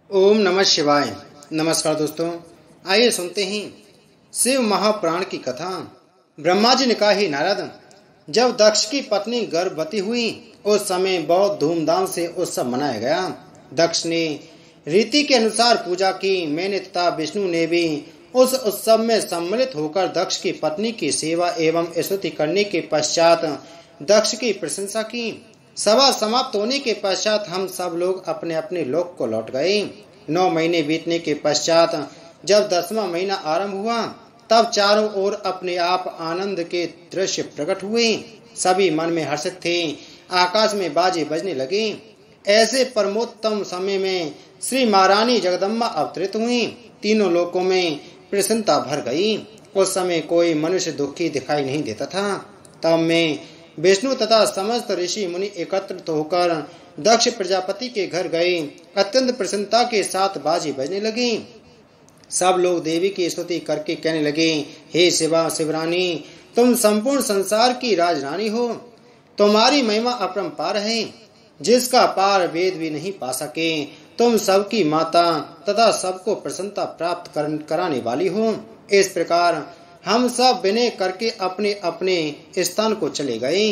ओम नमः शिवाय। नमस्कार दोस्तों, आइए सुनते हैं शिव महापुराण की कथा। ब्रह्मा जी ने कहा, ही नारद, जब दक्ष की पत्नी गर्भवती हुई उस समय बहुत धूमधाम से उत्सव मनाया गया। दक्ष ने रीति के अनुसार पूजा की। मैंने तथा विष्णु ने भी उस उत्सव में सम्मिलित होकर दक्ष की पत्नी की सेवा एवं स्तुति करने के पश्चात दक्ष की प्रशंसा की। सभा समाप्त होने के पश्चात हम सब लोग अपने अपने लोक को लौट गए। 9 महीने बीतने के पश्चात जब 10वां महीना आरंभ हुआ तब चारों ओर अपने आप आनंद के दृश्य प्रकट हुए। सभी मन में हर्षित थे। आकाश में बाजे बजने लगे। ऐसे परमोत्तम समय में श्री महारानी जगदम्बा अवतरित हुई। तीनों लोकों में प्रसन्नता भर गई। उस समय कोई मनुष्य दुखी दिखाई नहीं देता था। तब मैं विष्णु तथा समस्त ऋषि मुनि एकत्रित होकर दक्ष प्रजापति के घर गए। अत्यंत प्रसन्नता के साथ बाजी बजने लगी। सब लोग देवी की स्तुति करके कहने लगे, हे शिवा शिवरानी, तुम संपूर्ण संसार की राजरानी हो। तुम्हारी महिमा अपरंपार है, जिसका पार वेद भी नहीं पा सके। तुम सबकी माता तथा सबको प्रसन्नता प्राप्त कराने वाली हो। इस प्रकार हम सब विनय करके अपने अपने स्थान को चले गए।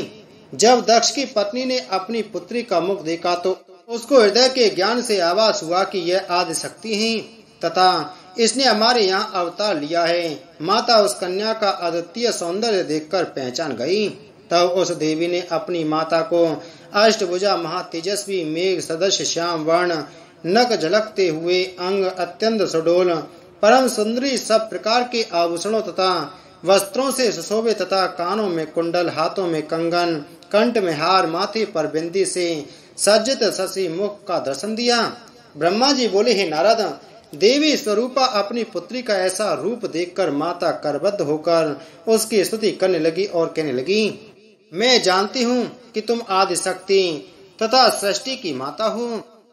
जब दक्ष की पत्नी ने अपनी पुत्री का मुख देखा तो उसको हृदय के ज्ञान से आभास हुआ कि यह आदि शक्ति है तथा इसने हमारे यहाँ अवतार लिया है। माता उस कन्या का अद्वितीय सौंदर्य देखकर पहचान गई। तब उस देवी ने अपनी माता को अष्टभुजा महातेजस्वी मेघ सदस्य श्याम वर्ण नख झलकते हुए अंग अत्यंत सुडोल परम सुंदरी सब प्रकार के आभूषणों तथा वस्त्रों से सुशोभित तथा कानों में कुंडल, हाथों में कंगन, कंठ में हार, माथे पर बिंदी से सज्जित शशि मुख का दर्शन दिया। ब्रह्मा जी बोले, हे नारद, देवी स्वरूपा अपनी पुत्री का ऐसा रूप देखकर माता करबद्ध होकर उसकी स्तुति करने लगी और कहने लगी, मैं जानती हूँ कि तुम आदि शक्ति तथा सृष्टि की माता हो।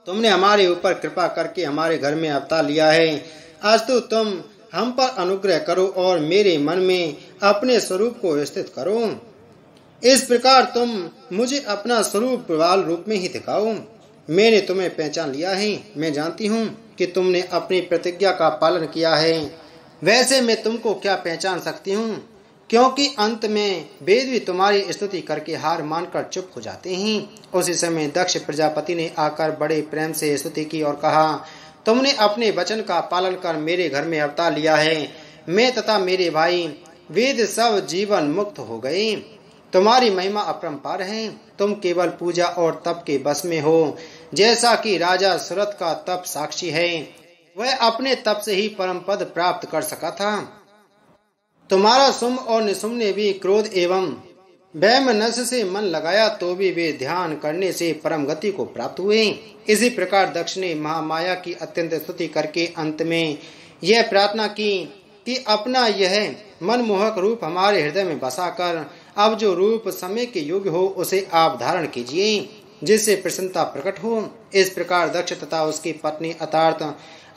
तुमने हमारे ऊपर कृपा करके हमारे घर में अवतार लिया है। अस्तु तुम हम पर अनुग्रह करो और मेरे मन में अपने स्वरूप को स्थित करो। इस प्रकार तुम मुझे अपना स्वरूप प्रवाल रूप में ही दिखाओ। मैंने तुम्हें पहचान लिया है। मैं जानती हूँ कि तुमने अपनी प्रतिज्ञा का पालन किया है। वैसे मैं तुमको क्या पहचान सकती हूँ, क्योंकि अंत में वेद भी तुम्हारी स्तुति करके हार मानकर चुप हो जाते हैं। उसी समय दक्ष प्रजापति ने आकर बड़े प्रेम से स्तुति की और कहा, तुमने अपने वचन का पालन कर मेरे घर में अवतार लिया है। मैं तथा मेरे भाई वेद सब जीवन मुक्त हो गए। तुम्हारी महिमा अपरंपार है। तुम केवल पूजा और तप के बस में हो। जैसा कि राजा सुरत का तप साक्षी है, वह अपने तप से ही परम पद प्राप्त कर सका था। तुम्हारा सुम और निसुम ने भी क्रोध एवं वैमनस्य से मन लगाया तो भी वे ध्यान करने से परम गति को प्राप्त हुए। इसी प्रकार दक्ष ने महामाया की अत्यंत स्तुति करके अंत में यह प्रार्थना की कि अपना यह मनमोहक रूप हमारे हृदय में बसाकर अब जो रूप समय के योग्य हो उसे आप धारण कीजिए, जिससे प्रसन्नता प्रकट हो। इस प्रकार दक्ष तथा उसकी पत्नी अर्थात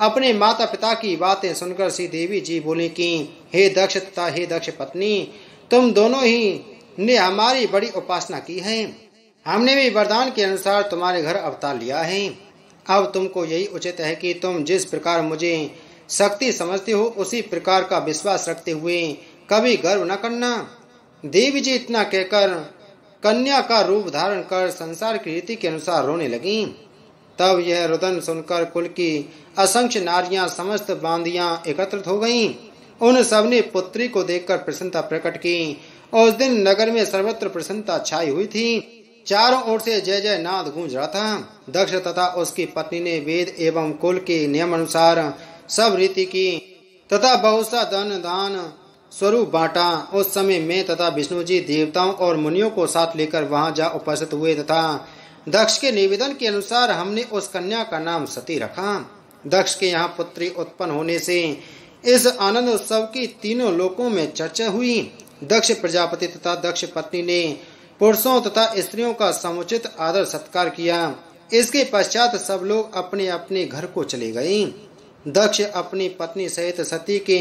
अपने माता पिता की बातें सुनकर श्री देवी जी बोले कि हे दक्ष तथा हे दक्ष पत्नी, तुम दोनों ही ने हमारी बड़ी उपासना की है। हमने भी वरदान के अनुसार तुम्हारे घर अवतार लिया है। अब तुमको यही उचित है कि तुम जिस प्रकार मुझे शक्ति समझते हो उसी प्रकार का विश्वास रखते हुए कभी गर्व न करना। देवी जी इतना कहकर कन्या का रूप धारण कर संसार की रीति के अनुसार रोने लगी। तब यह रुदन सुनकर कुल की असंख्य नारियां समस्त बांदियां एकत्रित हो गईं। उन सब ने पुत्री को देखकर प्रसन्नता प्रकट की। उस दिन नगर में सर्वत्र प्रसन्नता छाई हुई थी। चारों ओर से जय जय नाद गूंज रहा था। दक्ष तथा उसकी पत्नी ने वेद एवं कुल के नियम अनुसार सब रीति की तथा बहुत सा धन दान स्वरूप बांटा। उस समय मैं तथा विष्णु जी देवताओं और मुनियों को साथ लेकर वहां जा उपस्थित हुए तथा दक्ष के निवेदन के अनुसार हमने उस कन्या का नाम सती रखा। दक्ष के यहाँ पुत्री उत्पन्न होने से इस आनंद उत्सव की तीनों लोकों में चर्चा हुई। दक्ष प्रजापति तथा दक्ष पत्नी ने पुरुषों तथा स्त्रियों का समुचित आदर सत्कार किया। इसके पश्चात सब लोग अपने अपने घर को चले गए। दक्ष अपनी पत्नी सहित सती के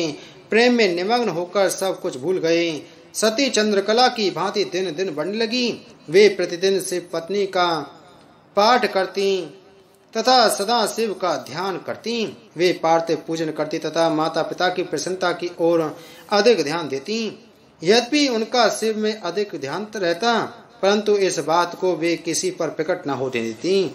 प्रेम में निमग्न होकर सब कुछ भूल गए। सती चंद्रकला की भांति दिन दिन बढ़ने लगी। वे प्रतिदिन से पत्नी का पाठ करती तथा सदा शिव का ध्यान करती। वे पार्थिव पूजन करती तथा माता पिता की प्रसन्नता की ओर अधिक ध्यान देती। यद्यपि उनका शिव में अधिक ध्यान रहता, परंतु इस बात को वे किसी पर प्रकट न होने देती।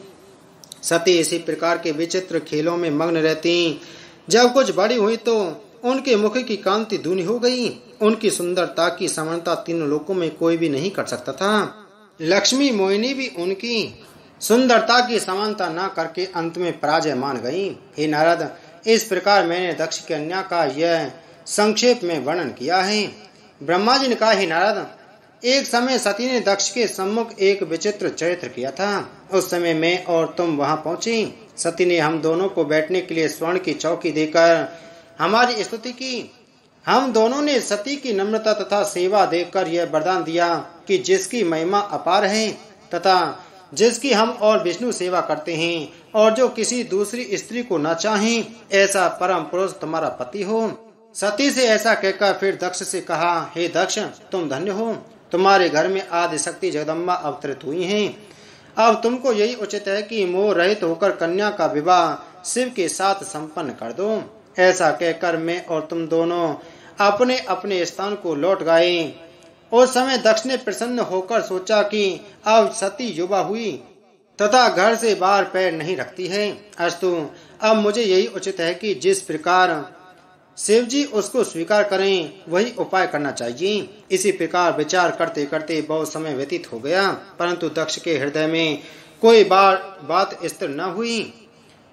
सती इसी प्रकार के विचित्र खेलों में मग्न रहती। जब कुछ बड़ी हुई तो उनके मुख की कांति दूनी हो गई। उनकी सुंदरता की समानता तीनों लोकों में कोई भी नहीं कर सकता था। लक्ष्मी मोहिनी भी उनकी सुंदरता की समानता न करके अंत में पराजय मान गई। हे नारद, इस प्रकार मैंने दक्ष कन्या का यह संक्षेप में वर्णन किया है। ब्रह्मा जी ने कहा, हे नारद, एक समय सती ने दक्ष के सम्मुख एक विचित्र चरित्र किया था। उस समय मैं और तुम वहां पहुंची। सती ने हम दोनों को बैठने के लिए स्वर्ण की चौकी देकर हमारी स्तुति की। हम दोनों ने सती की नम्रता तथा सेवा देखकर यह वरदान दिया कि जिसकी महिमा अपार है तथा जिसकी हम और विष्णु सेवा करते हैं और जो किसी दूसरी स्त्री को न चाहे, ऐसा परम पुरुष तुम्हारा पति हो। सती से ऐसा कहकर फिर दक्ष से कहा, हे दक्ष, तुम धन्य हो। तुम्हारे घर में आदि शक्ति जगदम्बा अवतरित हुई हैं। अब तुमको यही उचित है कि मोह रहित होकर कन्या का विवाह शिव के साथ संपन्न कर दो। ऐसा कहकर मैं और तुम दोनों अपने अपने स्थान को लौट गए। उस समय दक्ष ने प्रसन्न होकर सोचा कि अब सती युवा हुई तथा घर से बाहर पैर नहीं रखती है। अस्तु, अब मुझे यही उचित है कि जिस प्रकार शिव जी उसको स्वीकार करें, वही उपाय करना चाहिए। इसी प्रकार विचार करते करते बहुत समय व्यतीत हो गया, परंतु दक्ष के हृदय में कोई बात स्थिर न हुई।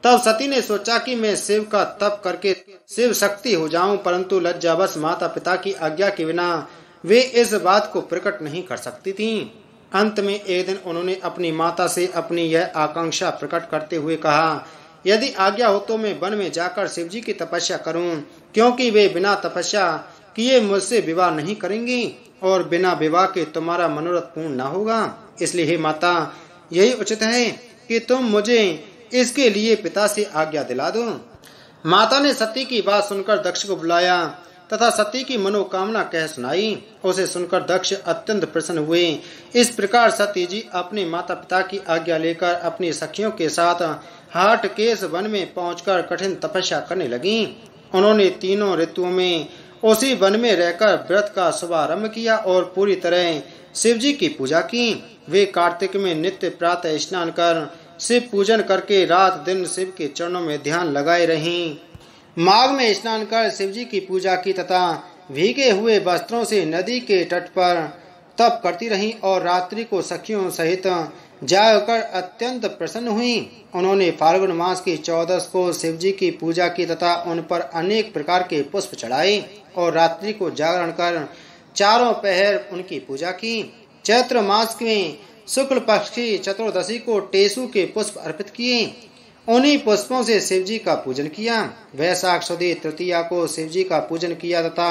तब सती ने सोचा कि मैं शिव का तप करके शिव शक्ति हो जाऊं, परंतु लज्जावश माता पिता की आज्ञा के बिना वे इस बात को प्रकट नहीं कर सकती थीं। अंत में एक दिन उन्होंने अपनी माता से अपनी यह आकांक्षा प्रकट करते हुए कहा, यदि आज्ञा हो तो मैं वन में जाकर शिव जी की तपस्या करूं, क्योंकि वे बिना तपस्या किए मुझसे विवाह नहीं करेंगी और बिना विवाह के तुम्हारा मनोरथ पूर्ण न होगा। इसलिए हे माता, यही उचित है कि तुम मुझे इसके लिए पिता से आज्ञा दिला दो। माता ने सती की बात सुनकर दक्ष को बुलाया तथा सती की मनोकामना कह सुनाई। उसे सुनकर दक्ष अत्यंत प्रसन्न हुए। इस प्रकार सती जी अपने माता पिता की आज्ञा लेकर अपनी सखियों के साथ हाटकेश वन में पहुंचकर कठिन तपस्या करने लगी। उन्होंने तीनों ऋतुओं में उसी वन में रहकर व्रत का शुभारंभ किया और पूरी तरह शिव जी की पूजा की। वे कार्तिक में नित्य प्रातः स्नान कर शिव पूजन करके रात दिन शिव के चरणों में ध्यान लगाए रहीं। माघ में स्नान कर शिव जी की पूजा की तथा भीगे हुए वस्त्रों से नदी के तट पर तप करती रहीं और रात्रि को सखियों सहित जाकर अत्यंत प्रसन्न हुई। उन्होंने फाल्गुन मास की 14 को शिव जी की पूजा की तथा उन पर अनेक प्रकार के पुष्प चढ़ाए और रात्रि को जागरण कर चारों पहर उनकी पूजा की। चैत्र मास में शुक्ल पक्ष की चतुर्दशी को टेसु के पुष्प अर्पित किए। उन्हीं पुष्पों से शिव जी का पूजन किया। वैशाख सुदी तृतीया को शिव जी का पूजन किया तथा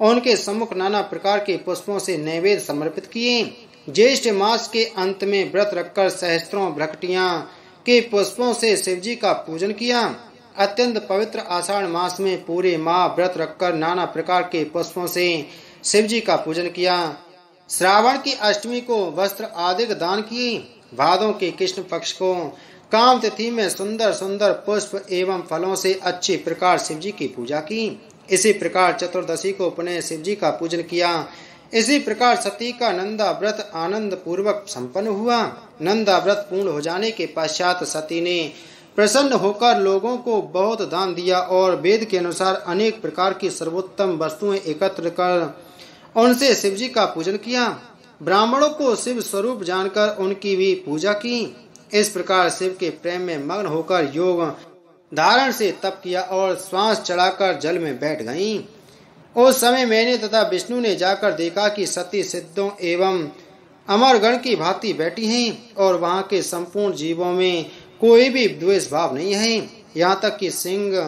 उनके सम्मुख नाना प्रकार के पुष्पों से नैवेद्य समर्पित किए। ज्येष्ठ मास के अंत में व्रत रखकर सहस्त्रों भ्रकटियां के पुष्पों से शिव जी का पूजन किया। अत्यंत पवित्र आषाढ़ मास में पूरे माह व्रत रखकर नाना प्रकार के पुष्पों से शिव जी का पूजन किया। श्रावण की अष्टमी को वस्त्र आदि दान किए। भादों के कृष्ण पक्ष को काम तिथि में सुंदर सुंदर पुष्प एवं फलों से अच्छी प्रकार शिव जी की पूजा की। इसी प्रकार चतुर्दशी को पुनः शिव जी का पूजन किया। इसी प्रकार सती का नंदा व्रत आनंद पूर्वक संपन्न हुआ। नंदा व्रत पूर्ण हो जाने के पश्चात सती ने प्रसन्न होकर लोगों को बहुत दान दिया और वेद के अनुसार अनेक प्रकार की सर्वोत्तम वस्तुएं एकत्र कर उनसे शिव जी का पूजन किया। ब्राह्मणों को शिव स्वरूप जानकर उनकी भी पूजा की। इस प्रकार शिव के प्रेम में मग्न होकर योग धारण से तप किया और श्वास चढ़ाकर जल में बैठ गईं। उस समय मैंने तथा विष्णु ने जाकर देखा कि सती सिद्धों एवं अमरगण की भांति बैठी हैं और वहां के संपूर्ण जीवों में कोई भी द्वेष भाव नहीं है। यहाँ तक कि सिंह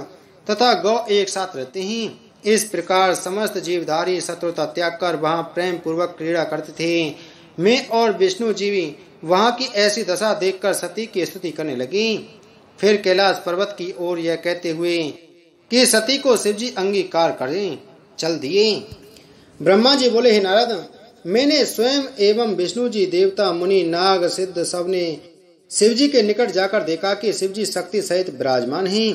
तथा गौ एक साथ रहते हैं। इस प्रकार समस्त जीवधारी शत्रुता त्याग कर वहां प्रेम पूर्वक क्रीड़ा करते थे। मैं और विष्णु जी वहां की ऐसी दशा देखकर सती की स्तुति करने लगी। फिर कैलाश पर्वत की ओर यह कहते हुए कि सती को शिव जी अंगीकार करें चल दिए। ब्रह्मा जी बोले, हे नारद, मैंने स्वयं एवं विष्णु जी देवता मुनि नाग सिद्ध सबने शिवजी के निकट जाकर देखा कि शिवजी शक्ति सहित विराजमान हैं।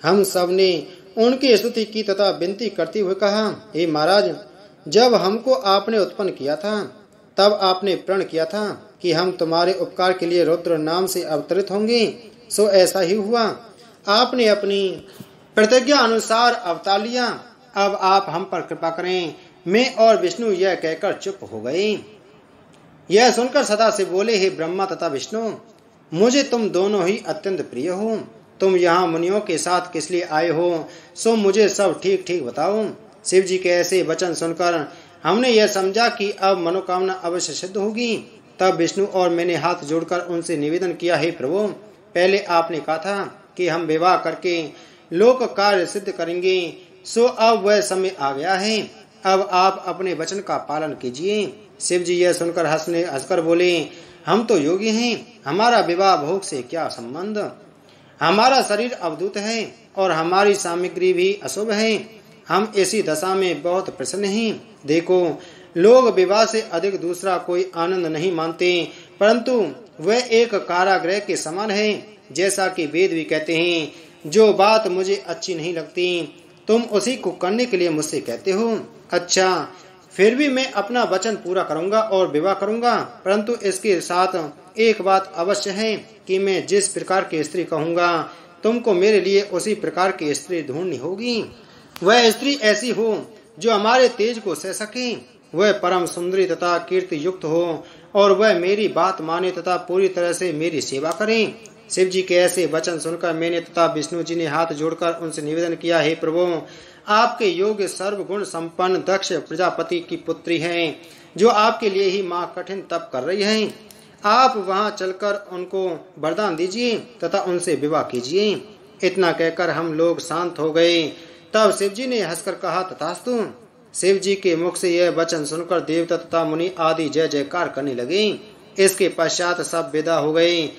हम सब ने उनकी स्तुति की तथा विनती करते हुए कहा, हे महाराज, जब हमको आपने उत्पन्न किया था तब आपने प्रण किया था कि हम तुम्हारे उपकार के लिए रुद्र नाम से अवतरित होंगे, सो ऐसा ही हुआ। आपने अपनी प्रतिज्ञा अनुसार अवतार लिया। अब आप हम पर कृपा करें। मैं और विष्णु यह कहकर चुप हो गए। यह सुनकर सदा से बोले, हे ब्रह्मा तथा विष्णु, मुझे तुम दोनों ही अत्यंत प्रिय हो। तुम यहाँ मुनियों के साथ किस लिए आए हो, सो मुझे सब ठीक ठीक बताओ। शिव जी के ऐसे वचन सुनकर हमने यह समझा कि अब मनोकामना अवश्य सिद्ध होगी। तब विष्णु और मैंने हाथ जोड़कर उनसे निवेदन किया, हे प्रभु, पहले आपने कहा था कि हम विवाह करके लोक कार्य सिद्ध करेंगे, सो अब वह समय आ गया है। अब आप अपने वचन का पालन कीजिए। शिव जी यह सुनकर हंसकर बोले, हम तो योगी हैं, हमारा विवाह भोग से क्या संबंध। हमारा शरीर अवधूत है और हमारी सामग्री भी अशुभ है। हम ऐसी दशा में बहुत प्रसन्न हैं। देखो, लोग विवाह से अधिक दूसरा कोई आनंद नहीं मानते, परंतु वह एक कारागृह के समान है। जैसा कि वेद भी कहते हैं, जो बात मुझे अच्छी नहीं लगती तुम उसी को करने के लिए मुझसे कहते हो। अच्छा, फिर भी मैं अपना वचन पूरा करूंगा और विवाह करूंगा, परंतु इसके साथ एक बात अवश्य है कि मैं जिस प्रकार की स्त्री कहूंगा तुमको मेरे लिए उसी प्रकार की स्त्री ढूंढनी होगी। वह स्त्री ऐसी हो जो हमारे तेज को सह सके, वह परम सुंदरी तथा कीर्ति युक्त हो और वह मेरी बात माने तथा पूरी तरह से मेरी सेवा करे। शिव जी के ऐसे वचन सुनकर मैंने तथा विष्णु जी ने हाथ जोड़कर उनसे निवेदन किया, हे प्रभु, आपके योग्य सर्वगुण संपन्न दक्ष प्रजापति की पुत्री हैं, जो आपके लिए ही माँ कठिन तप कर रही हैं। आप वहां चलकर उनको वरदान दीजिए तथा उनसे विवाह कीजिए। इतना कहकर हम लोग शांत हो गए। तब शिव जी ने हंसकर कहा, तथास्तु। शिव जी के मुख से यह वचन सुनकर देवता तथा मुनि आदि जय जयकार करने लगे। इसके पश्चात सब विदा हो गए।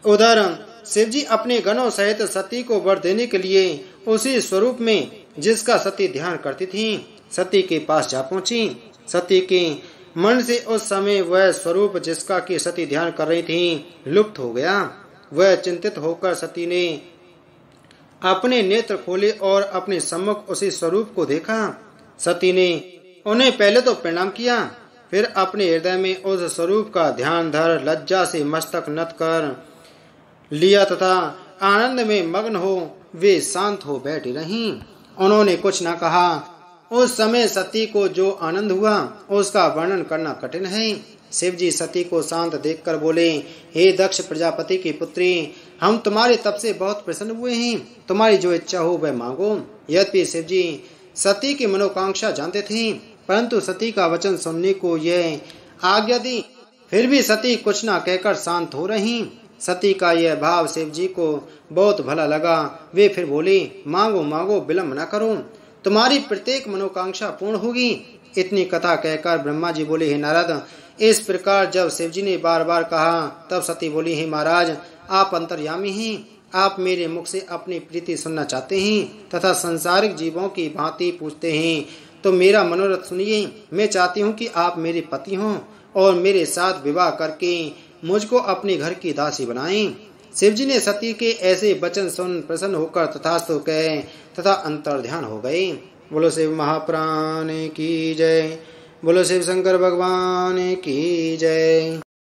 उधर शिव जी अपने गणों सहित सती को वर देने के लिए उसी स्वरूप में जिसका सती ध्यान करती थी, सती के पास जा पहुंची। सती के मन से उस समय वह स्वरूप जिसका की सती ध्यान कर रही थी लुप्त हो गया। वह चिंतित होकर सती ने अपने नेत्र खोले और अपने सम्मुख उसी स्वरूप को देखा। सती ने उन्हें पहले तो प्रणाम किया, फिर अपने हृदय में उस स्वरूप का ध्यान धर लज्जा से मस्तक नत कर लिया तथा आनंद में मग्न हो वे शांत हो बैठी रहीं। उन्होंने कुछ न कहा। उस समय सती को जो आनंद हुआ उसका वर्णन करना कठिन है। शिव जी सती को शांत देखकर बोले, हे दक्ष प्रजापति की पुत्री, हम तुम्हारे तप से बहुत प्रसन्न हुए हैं। तुम्हारी जो इच्छा हो वह मांगो। यद्यपि शिव जी सती की मनोकांक्षा जानते थे, परंतु सती का वचन सुनने को यह आज्ञा दी। फिर भी सती कुछ न कहकर शांत हो रही। सती का यह भाव शिव जी को बहुत भला लगा। वे फिर बोले, मांगो मांगो, विलंब न करो, तुम्हारी प्रत्येक मनोकांक्षा पूर्ण होगी। इतनी कथा कहकर ब्रह्मा जी बोले, हे नारद, इस प्रकार जब शिव जी ने बार बार कहा तब सती बोली, हे महाराज, आप अंतर्यामी हैं। आप मेरे मुख से अपनी प्रीति सुनना चाहते हैं तथा संसारिक जीवों की भांति पूछते हैं, तो मेरा मनोरथ सुनिए। मैं चाहती हूँ कि आप मेरे पति हों और मेरे साथ विवाह करके मुझको अपने घर की दासी बनाएं। शिव जी ने सती के ऐसे वचन सुन प्रसन्न होकर तथास्तु कहे तथा अंतर ध्यान हो गए। बोलो शिव महाप्राण की जय। बोलो शिव शंकर भगवान की जय।